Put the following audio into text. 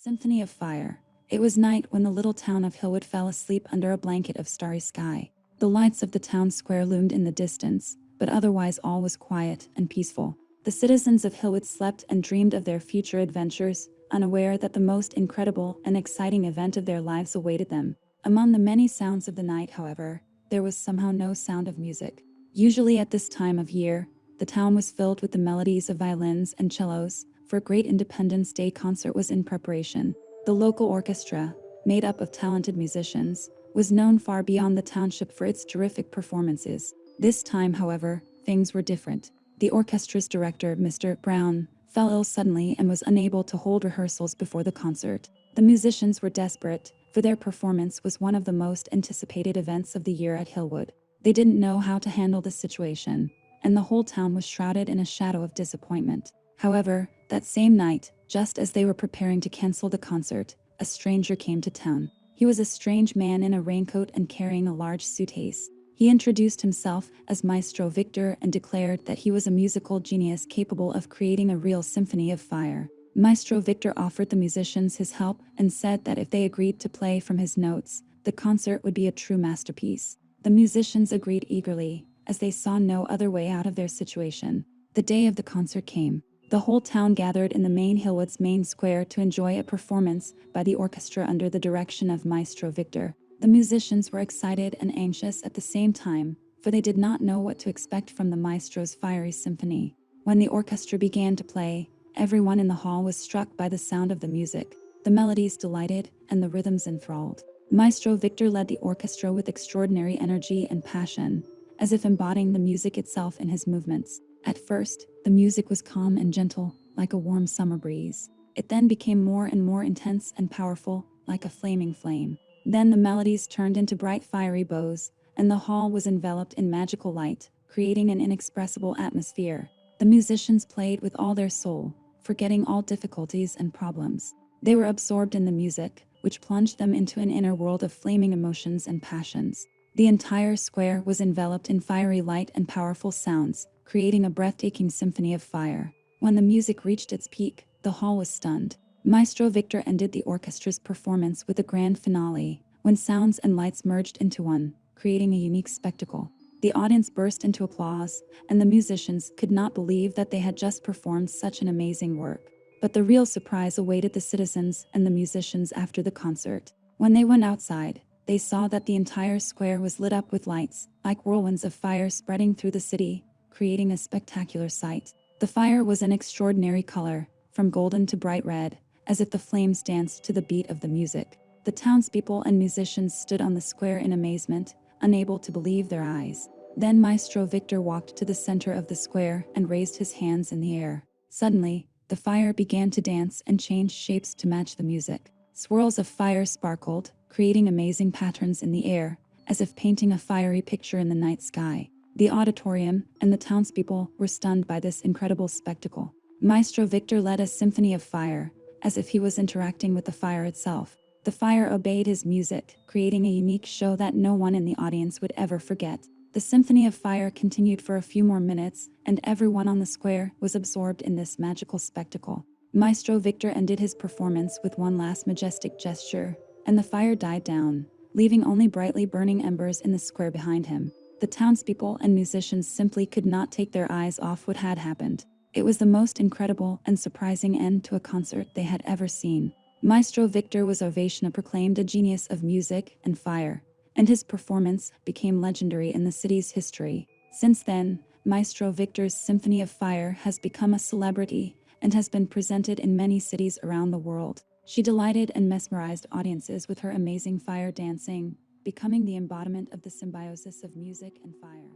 Symphony of Fire. It was night when the little town of Hillwood fell asleep under a blanket of starry sky. The lights of the town square loomed in the distance, but otherwise all was quiet and peaceful. The citizens of Hillwood slept and dreamed of their future adventures, unaware that the most incredible and exciting event of their lives awaited them. Among the many sounds of the night, however, there was somehow no sound of music. Usually at this time of year, the town was filled with the melodies of violins and cellos, for a great Independence Day concert was in preparation. The local orchestra, made up of talented musicians, was known far beyond the township for its terrific performances. This time, however, things were different. The orchestra's director, Mr. Brown, fell ill suddenly and was unable to hold rehearsals before the concert. The musicians were desperate, for their performance was one of the most anticipated events of the year at Hillwood. They didn't know how to handle the situation, and the whole town was shrouded in a shadow of disappointment. However, that same night, just as they were preparing to cancel the concert, a stranger came to town. He was a strange man in a raincoat and carrying a large suitcase. He introduced himself as Maestro Victor and declared that he was a musical genius capable of creating a real symphony of fire. Maestro Victor offered the musicians his help and said that if they agreed to play from his notes, the concert would be a true masterpiece. The musicians agreed eagerly, as they saw no other way out of their situation. The day of the concert came. The whole town gathered in the main Hillwood's main square to enjoy a performance by the orchestra under the direction of Maestro Victor. The musicians were excited and anxious at the same time, for they did not know what to expect from the maestro's fiery symphony. When the orchestra began to play, everyone in the hall was struck by the sound of the music. The melodies delighted, and the rhythms enthralled. Maestro Victor led the orchestra with extraordinary energy and passion, as if embodying the music itself in his movements. At first, the music was calm and gentle, like a warm summer breeze. It then became more and more intense and powerful, like a flaming flame. Then the melodies turned into bright fiery bows, and the hall was enveloped in magical light, creating an inexpressible atmosphere. The musicians played with all their soul, forgetting all difficulties and problems. They were absorbed in the music, which plunged them into an inner world of flaming emotions and passions. The entire square was enveloped in fiery light and powerful sounds, creating a breathtaking symphony of fire. When the music reached its peak, the hall was stunned. Maestro Victor ended the orchestra's performance with a grand finale, when sounds and lights merged into one, creating a unique spectacle. The audience burst into applause, and the musicians could not believe that they had just performed such an amazing work. But the real surprise awaited the citizens and the musicians after the concert. When they went outside, they saw that the entire square was lit up with lights, like whirlwinds of fire spreading through the city, creating a spectacular sight. The fire was an extraordinary color, from golden to bright red, as if the flames danced to the beat of the music. The townspeople and musicians stood on the square in amazement, unable to believe their eyes. Then Maestro Victor walked to the center of the square and raised his hands in the air. Suddenly, the fire began to dance and change shapes to match the music. Swirls of fire sparkled, creating amazing patterns in the air, as if painting a fiery picture in the night sky. The auditorium and the townspeople were stunned by this incredible spectacle. Maestro Victor led a symphony of fire, as if he was interacting with the fire itself. The fire obeyed his music, creating a unique show that no one in the audience would ever forget. The Symphony of Fire continued for a few more minutes, and everyone on the square was absorbed in this magical spectacle. Maestro Victor ended his performance with one last majestic gesture, and the fire died down, leaving only brightly burning embers in the square behind him. The townspeople and musicians simply could not take their eyes off what had happened. It was the most incredible and surprising end to a concert they had ever seen. Maestro Victor was ovationed, proclaimed a genius of music and fire, and his performance became legendary in the city's history. Since then, Maestro Victor's Symphony of Fire has become a celebrity and has been presented in many cities around the world. She delighted and mesmerized audiences with her amazing fire dancing, becoming the embodiment of the symbiosis of music and fire.